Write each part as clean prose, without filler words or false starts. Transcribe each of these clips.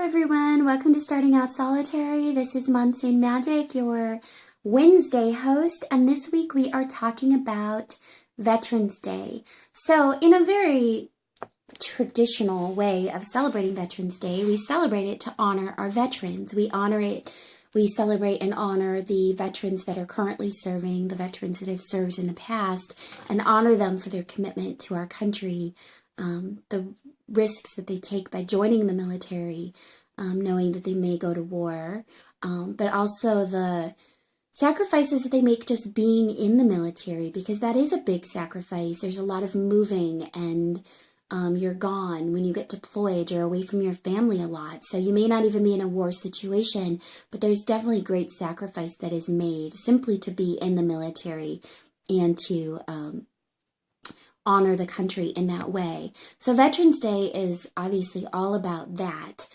everyone, welcome to Starting Out Solitary. This is MonsoonMagick, your Wednesday host, and this week we are talking about Veterans Day. So in a very traditional way of celebrating Veterans Day, we celebrate it to honor our veterans. We celebrate and honor the veterans that are currently serving, the veterans that have served in the past, and honor them for their commitment to our country, the risks that they take by joining the military, knowing that they may go to war, but also the sacrifices that they make just being in the military, because that is a big sacrifice. There's a lot of moving, and you're gone. When you get deployed, you're away from your family a lot. So you may not even be in a war situation, but there's definitely great sacrifice that is made simply to be in the military and to honor the country in that way. So Veterans Day is obviously all about that.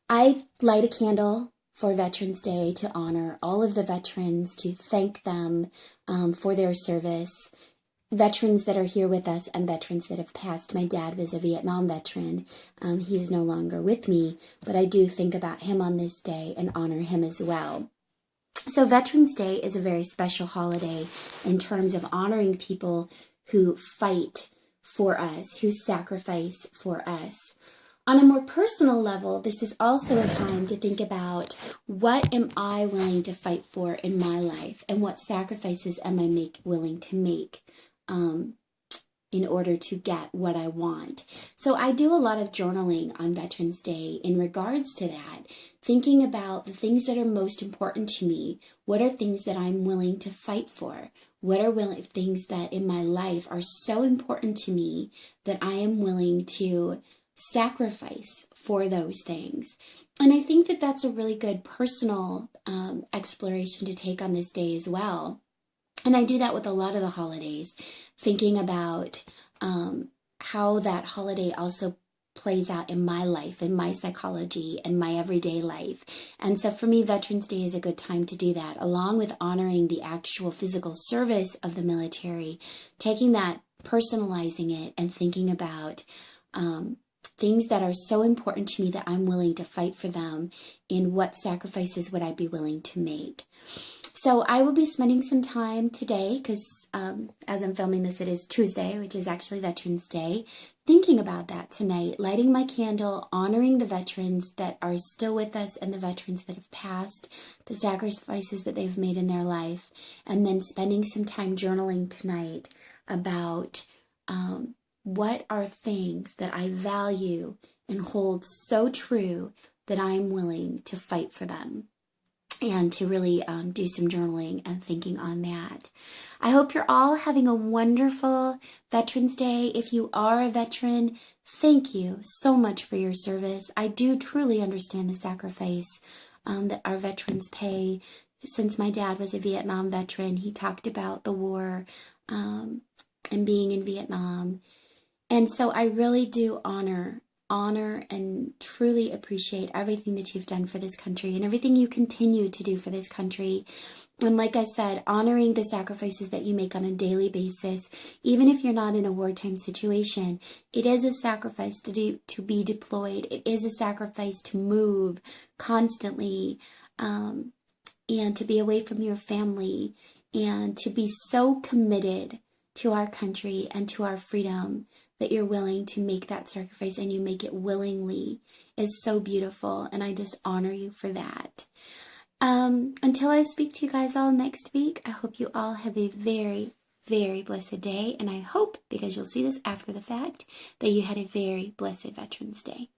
I light a candle for Veterans Day to honor all of the veterans, to thank them for their service. Veterans that are here with us and veterans that have passed. My dad was a Vietnam veteran. He's no longer with me, but I do think about him on this day and honor him as well. So Veterans Day is a very special holiday in terms of honoring people who fight for us, who sacrifice for us. On a more personal level, this is also a time to think about, what am I willing to fight for in my life, and what sacrifices am I willing to make in order to get what I want. So I do a lot of journaling on Veterans Day in regards to that, thinking about the things that are most important to me. What are things that I'm willing to fight for? What are things that in my life are so important to me that I am willing to sacrifice for those things? And I think that that's a really good personal exploration to take on this day as well. And I do that with a lot of the holidays, thinking about how that holiday also plays out in my life, in my psychology, and my everyday life. And so for me, Veterans Day is a good time to do that, along with honoring the actual physical service of the military, taking that, personalizing it, and thinking about things that are so important to me that I'm willing to fight for them, in what sacrifices would I be willing to make. So I will be spending some time today, because as I'm filming this, it is Tuesday, which is actually Veterans Day, thinking about that tonight, lighting my candle, honoring the veterans that are still with us and the veterans that have passed, the sacrifices that they've made in their life, and then spending some time journaling tonight about what are things that I value and hold so true that I'm willing to fight for them. And to really do some journaling and thinking on that. I hope you're all having a wonderful Veterans Day. If you are a veteran, thank you so much for your service. I do truly understand the sacrifice that our veterans pay. Since my dad was a Vietnam veteran, he talked about the war and being in Vietnam. And so I really do honor and truly appreciate everything that you've done for this country and everything you continue to do for this country. And like I said, honoring the sacrifices that you make on a daily basis, even if you're not in a wartime situation. It is a sacrifice to be deployed. It is a sacrifice to move constantly and to be away from your family, and to be so committed to our country and to our freedom that you're willing to make that sacrifice, and you make it willingly, is so beautiful, and I just honor you for that. Until I speak to you guys all next week, I hope you all have a very, very blessed day, and I hope, because you'll see this after the fact, that you had a very blessed Veterans Day.